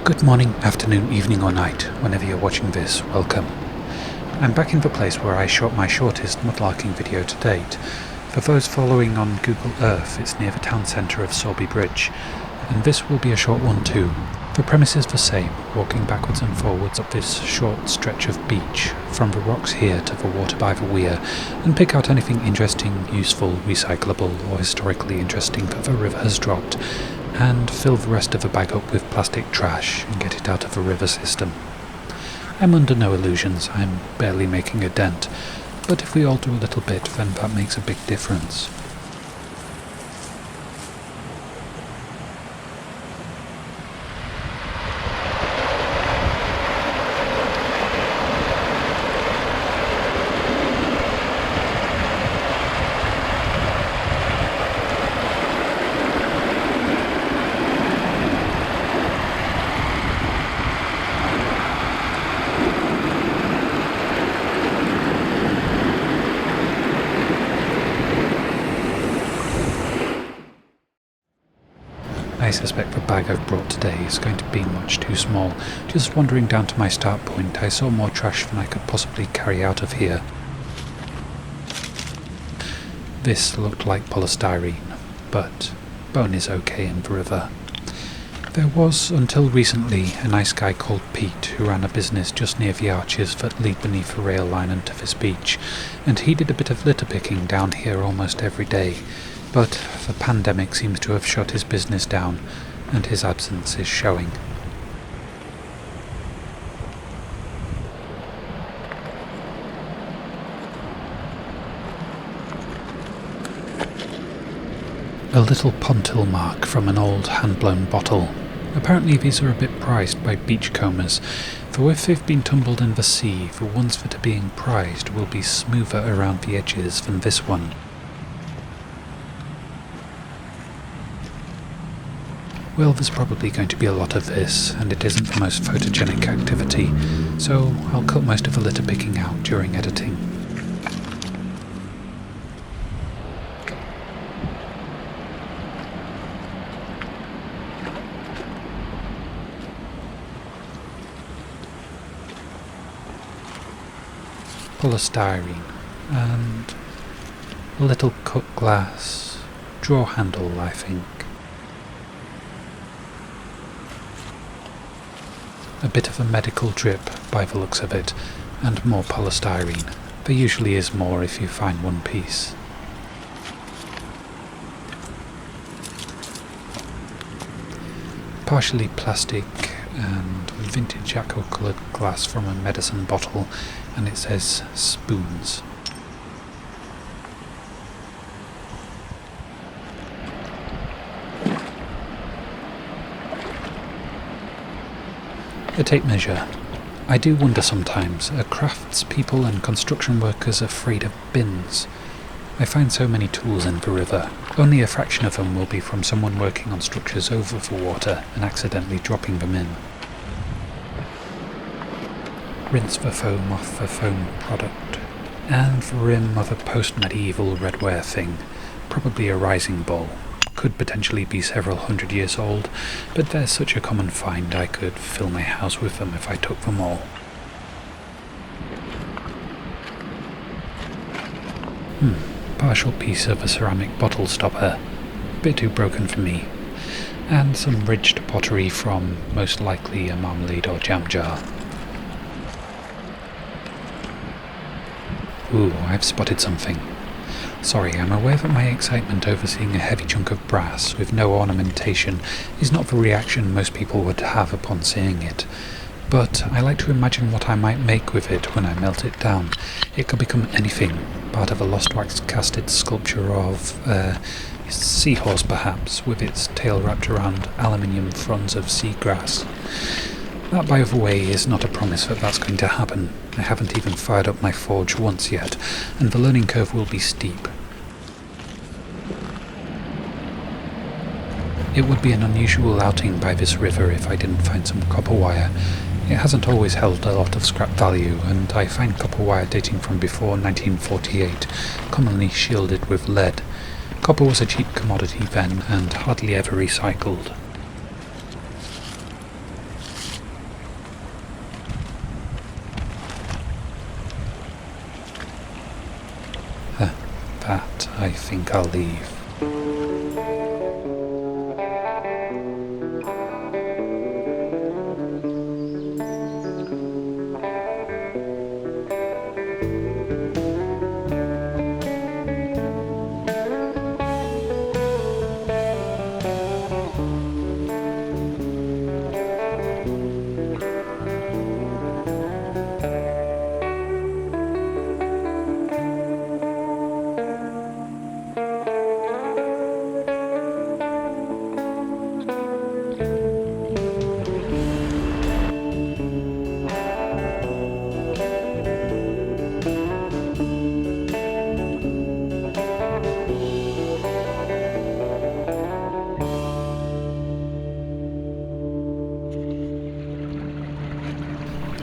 Good morning, afternoon, evening or night, whenever you're watching this, welcome. I'm back in the place where I shot my shortest mudlarking video to date. For those following on Google Earth, it's near the town centre of Sorby Bridge, and this will be a short one too. The premise is the same, walking backwards and forwards up this short stretch of beach, from the rocks here to the water by the weir, and pick out anything interesting, useful, recyclable or historically interesting that the river has dropped, and fill the rest of the bag up with plastic trash and get it out of the river system. I'm under no illusions, I'm barely making a dent, but if we all do a little bit, then that makes a big difference. I suspect the bag I've brought today is going to be much too small. Just wandering down to my start point, I saw more trash than I could possibly carry out of here. This looked like polystyrene, but bone is okay in the river. There was, until recently, a nice guy called Pete who ran a business just near the arches that lead beneath the rail line onto this beach, and he did a bit of litter picking down here almost every day. But the pandemic seems to have shut his business down, and his absence is showing. A little pontil mark from an old hand-blown bottle. Apparently these are a bit prized by beachcombers, though if they've been tumbled in the sea, the ones that are being prized will be smoother around the edges than this one. Well, there's probably going to be a lot of this, and it isn't the most photogenic activity, so I'll cut most of the litter picking out during editing. Polystyrene, and a little cut glass, drawer handle, I think. A bit of a medical drip by the looks of it, and more polystyrene. There usually is more if you find one piece. Partially plastic and vintage aqua-coloured glass from a medicine bottle, and it says spoons. A tape measure. I do wonder sometimes, are craftspeople and construction workers afraid of bins? I find so many tools in the river. Only a fraction of them will be from someone working on structures over the water and accidentally dropping them in. Rinse the foam off the foam product. And the rim of a post-medieval redware thing. Probably a rising bowl. Could potentially be several hundred years old, but they're such a common find I could fill my house with them if I took them all. Partial piece of a ceramic bottle stopper, a bit too broken for me, and some ridged pottery from, most likely, a marmalade or jam jar. Ooh, I've spotted something. Sorry, I'm aware that my excitement over seeing a heavy chunk of brass with no ornamentation is not the reaction most people would have upon seeing it, but I like to imagine what I might make with it when I melt it down. It could become anything, part of a lost wax casted sculpture of a seahorse perhaps, with its tail wrapped around aluminium fronds of seagrass. That, by the way, is not a promise that that's going to happen. I haven't even fired up my forge once yet, and the learning curve will be steep. It would be an unusual outing by this river if I didn't find some copper wire. It hasn't always held a lot of scrap value, and I find copper wire dating from before 1948, commonly shielded with lead. Copper was a cheap commodity then, and hardly ever recycled. I think I'll leave.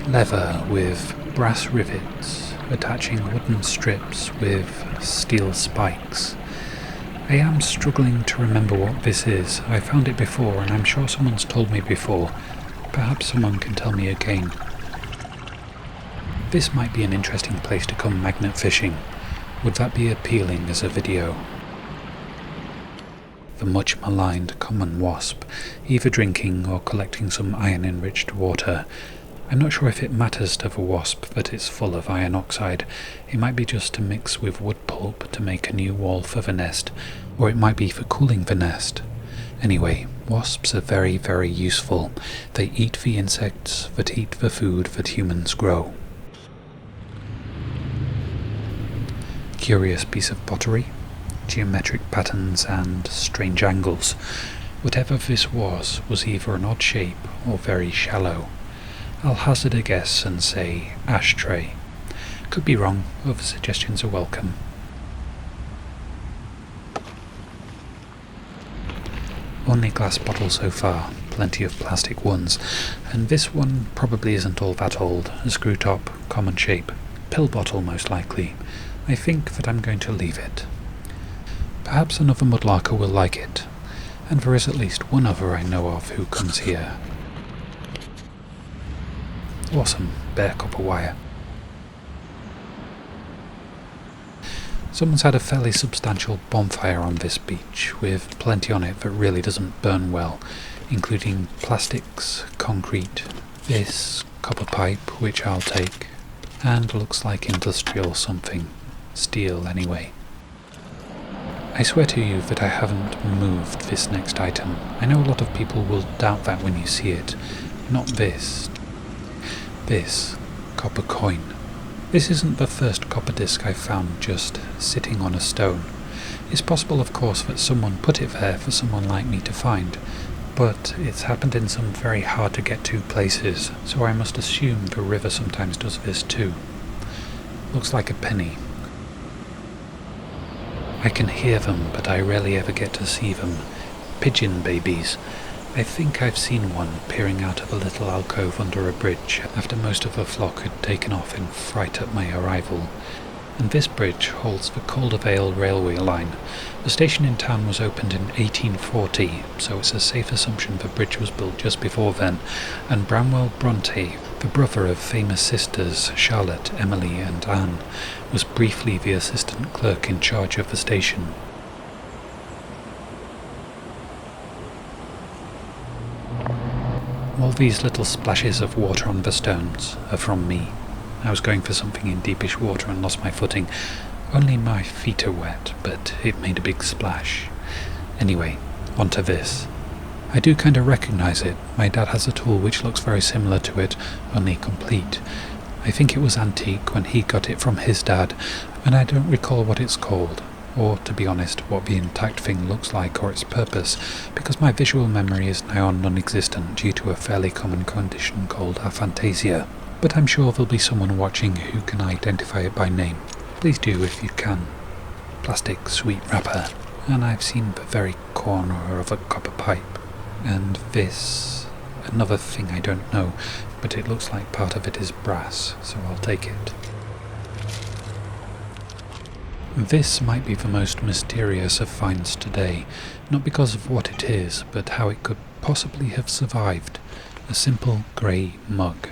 Leather with brass rivets attaching wooden strips with steel spikes. I am struggling to remember what this is. I found it before and I'm sure someone's told me before. Perhaps someone can tell me again. This might be an interesting place to come magnet fishing. Would that be appealing as a video? The much maligned common wasp, either drinking or collecting some iron-enriched water. I'm not sure if it matters to the wasp that it's full of iron oxide. It might be just to mix with wood pulp to make a new wall for the nest, or it might be for cooling the nest. Anyway, wasps are very, very useful. They eat the insects that eat the food that humans grow. Curious piece of pottery, geometric patterns and strange angles. Whatever this was either an odd shape or very shallow. I'll hazard a guess and say ashtray. Could be wrong, other suggestions are welcome. Only glass bottle so far, plenty of plastic ones, and this one probably isn't all that old, a screw top, common shape, pill bottle most likely. I think that I'm going to leave it. Perhaps another mudlarker will like it, and there is at least one other I know of who comes here. Awesome, bare copper wire. Someone's had a fairly substantial bonfire on this beach, with plenty on it that really doesn't burn well, including plastics, concrete, this copper pipe, which I'll take, and looks like industrial something. Steel anyway. I swear to you that I haven't moved this next item. I know a lot of people will doubt that when you see it. Not this. This copper coin. This isn't the first copper disc I've found just sitting on a stone. It's possible, of course, that someone put it there for someone like me to find, but it's happened in some very hard to get to places, so I must assume the river sometimes does this too. Looks like a penny. I can hear them, but I rarely ever get to see them. Pigeon babies. I think I've seen one peering out of a little alcove under a bridge after most of the flock had taken off in fright at my arrival. And this bridge holds the Caldervale railway line. The station in town was opened in 1840, so it's a safe assumption the bridge was built just before then, and Bramwell Bronte, the brother of famous sisters Charlotte, Emily and Anne, was briefly the assistant clerk in charge of the station. All these little splashes of water on the stones are from me. I was going for something in deepish water and lost my footing. Only my feet are wet, but it made a big splash. Anyway, onto this. I do kind of recognise it. My dad has a tool which looks very similar to it, only complete. I think it was antique when he got it from his dad, and I don't recall what it's called, or, to be honest, what the intact thing looks like or its purpose, because my visual memory is now non-existent due to a fairly common condition called aphantasia. But I'm sure there'll be someone watching who can identify it by name. Please do if you can. Plastic sweet wrapper, and I've seen the very corner of a copper pipe. And this, another thing I don't know, but it looks like part of it is brass, so I'll take it. This might be the most mysterious of finds today, not because of what it is, but how it could possibly have survived. A simple grey mug.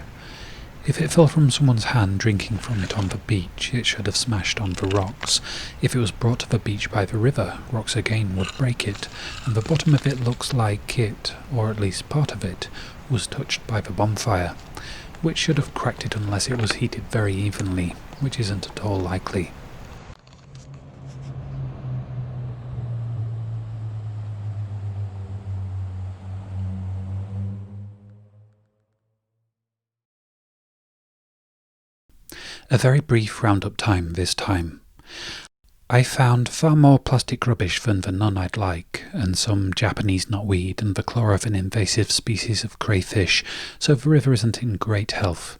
If it fell from someone's hand drinking from it on the beach, it should have smashed on the rocks. If it was brought to the beach by the river, rocks again would break it, and the bottom of it looks like it, or at least part of it, was touched by the bonfire, which should have cracked it unless it was heated very evenly, which isn't at all likely. A very brief roundup time this time. I found far more plastic rubbish than the none I'd like, and some Japanese knotweed and the claw of an invasive species of crayfish, so the river isn't in great health.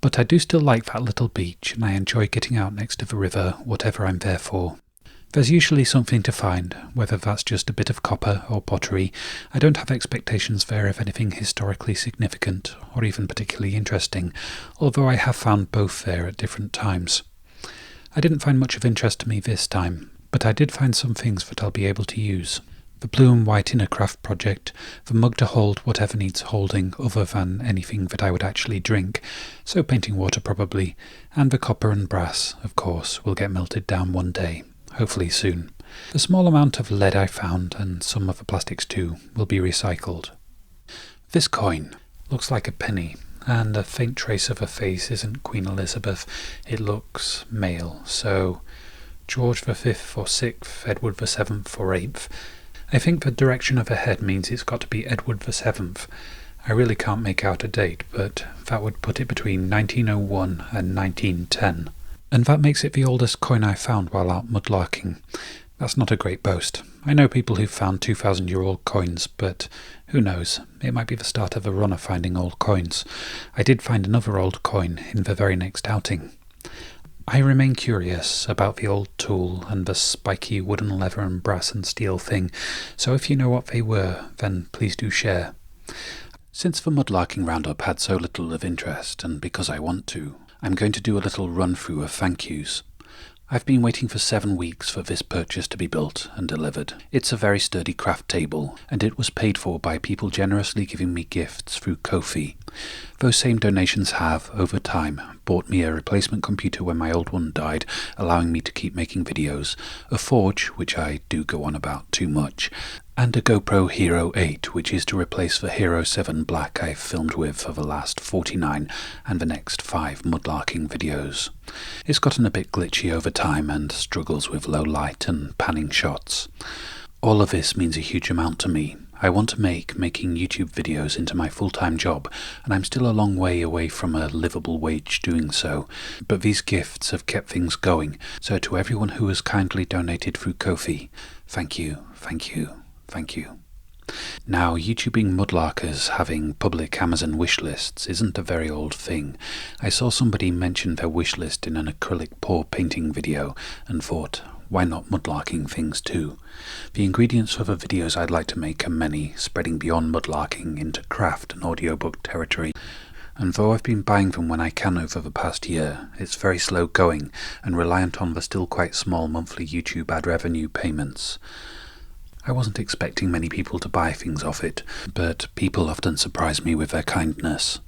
But I do still like that little beach, and I enjoy getting out next to the river, whatever I'm there for. There's usually something to find, whether that's just a bit of copper or pottery. I don't have expectations there of anything historically significant, or even particularly interesting, although I have found both there at different times. I didn't find much of interest to me this time, but I did find some things that I'll be able to use. The blue and white in a craft project, the mug to hold whatever needs holding other than anything that I would actually drink, so painting water probably, and the copper and brass, of course, will get melted down one day, hopefully soon. The small amount of lead I found, and some of the plastics too, will be recycled. This coin looks like a penny, and a faint trace of a face isn't Queen Elizabeth. It looks male, so George V or VI, Edward VII or VIII. I think the direction of a head means it's got to be Edward VII. I really can't make out a date, but that would put it between 1901 and 1910. And that makes it the oldest coin I found while out mudlarking. That's not a great boast. I know people who've found 2,000-year-old coins, but who knows, it might be the start of a run of finding old coins. I did find another old coin in the very next outing. I remain curious about the old tool and the spiky wooden leather and brass and steel thing, so if you know what they were, then please do share. Since the mudlarking roundup had so little of interest, and because I want to, I'm going to do a little run-through of thank yous. I've been waiting for 7 weeks for this purchase to be built and delivered. It's a very sturdy craft table, and it was paid for by people generously giving me gifts through Ko-fi. Those same donations have, over time, bought me a replacement computer when my old one died, allowing me to keep making videos, a forge, which I do go on about too much, and a GoPro Hero 8, which is to replace the Hero 7 Black I've filmed with for the last 49 and the next 5 mudlarking videos. It's gotten a bit glitchy over time and struggles with low light and panning shots. All of this means a huge amount to me. I want to make making YouTube videos into my full-time job, and I'm still a long way away from a livable wage doing so, but these gifts have kept things going, so to everyone who has kindly donated through Ko-fi, thank you, thank you, thank you. Now, YouTubing mudlarkers having public Amazon wish lists isn't a very old thing. I saw somebody mention their wish list in an acrylic pour painting video and thought, why not mudlarking things too? The ingredients for the videos I'd like to make are many, spreading beyond mudlarking into craft and audiobook territory. And though I've been buying them when I can over the past year, it's very slow going and reliant on the still quite small monthly YouTube ad revenue payments. I wasn't expecting many people to buy things off it, but people often surprise me with their kindness.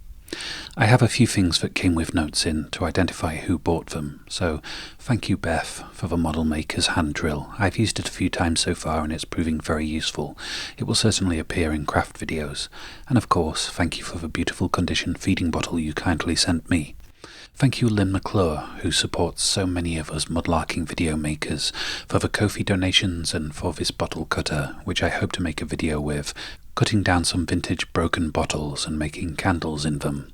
I have a few things that came with notes in to identify who bought them, so thank you Beth for the model maker's hand drill. I've used it a few times so far and it's proving very useful. It will certainly appear in craft videos. And of course, thank you for the beautiful condition feeding bottle you kindly sent me. Thank you Lynn McClure, who supports so many of us mudlarking video makers, for the Ko-fi donations and for this bottle cutter, which I hope to make a video with, cutting down some vintage broken bottles and making candles in them.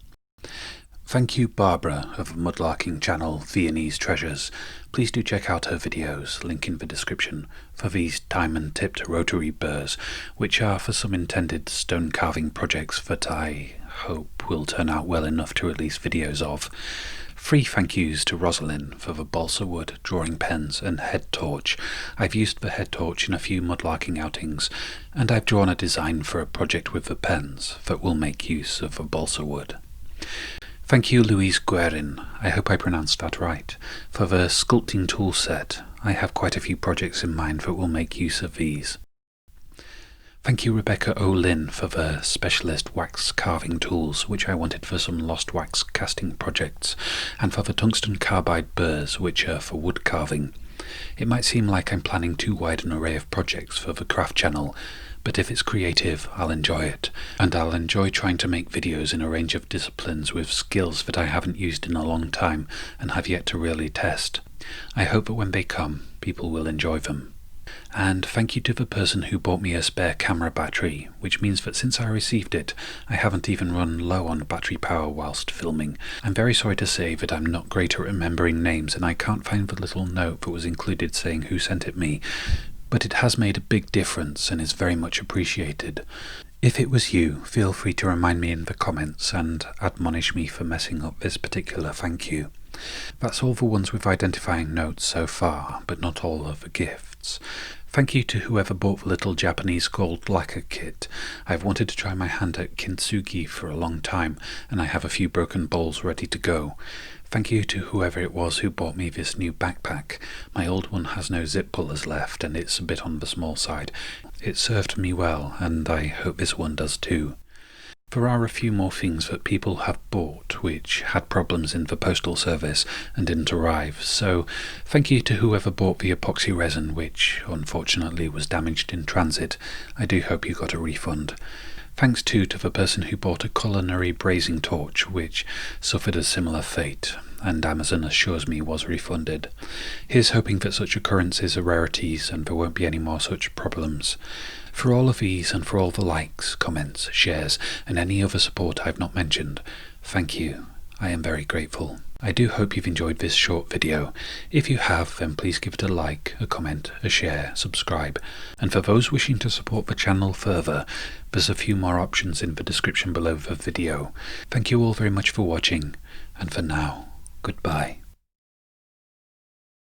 Thank you Barbara of the mudlarking channel Viennese Treasures. Please do check out her videos, link in the description, for these diamond-tipped rotary burrs, which are for some intended stone carving projects that I hope will turn out well enough to release videos of. 3 thank yous to Rosalind for the balsa wood, drawing pens and head torch. I've used the head torch in a few mudlarking outings, and I've drawn a design for a project with the pens that will make use of the balsa wood. Thank you Louise Guerin, I hope I pronounced that right, for the sculpting tool set. I have quite a few projects in mind that will make use of these. Thank you Rebecca O'Lynn for the specialist wax carving tools which I wanted for some lost wax casting projects, and for the tungsten carbide burrs which are for wood carving. It might seem like I'm planning too wide an array of projects for the craft channel, but if it's creative, I'll enjoy it, and I'll enjoy trying to make videos in a range of disciplines with skills that I haven't used in a long time and have yet to really test. I hope that when they come, people will enjoy them. And thank you to the person who bought me a spare camera battery, which means that since I received it, I haven't even run low on battery power whilst filming. I'm very sorry to say that I'm not great at remembering names and I can't find the little note that was included saying who sent it me, but it has made a big difference and is very much appreciated. If it was you, feel free to remind me in the comments and admonish me for messing up this particular thank you. That's all the ones with identifying notes so far, but not all of the gifts. Thank you to whoever bought the little Japanese gold lacquer kit. I've wanted to try my hand at kintsugi for a long time, and I have a few broken bowls ready to go. Thank you to whoever it was who bought me this new backpack. My old one has no zip pullers left, and it's a bit on the small side. It served me well, and I hope this one does too. There are a few more things that people have bought which had problems in the postal service and didn't arrive, so thank you to whoever bought the epoxy resin which unfortunately was damaged in transit. I do hope you got a refund. Thanks too to the person who bought a culinary brazing torch which suffered a similar fate, and Amazon assures me was refunded. Here's hoping that such occurrences are rarities and there won't be any more such problems. For all of these and for all the likes, comments, shares and any other support I've not mentioned, thank you. I am very grateful. I do hope you've enjoyed this short video. If you have, then please give it a like, a comment, a share, subscribe. And for those wishing to support the channel further, there's a few more options in the description below the video. Thank you all very much for watching, and for now, goodbye.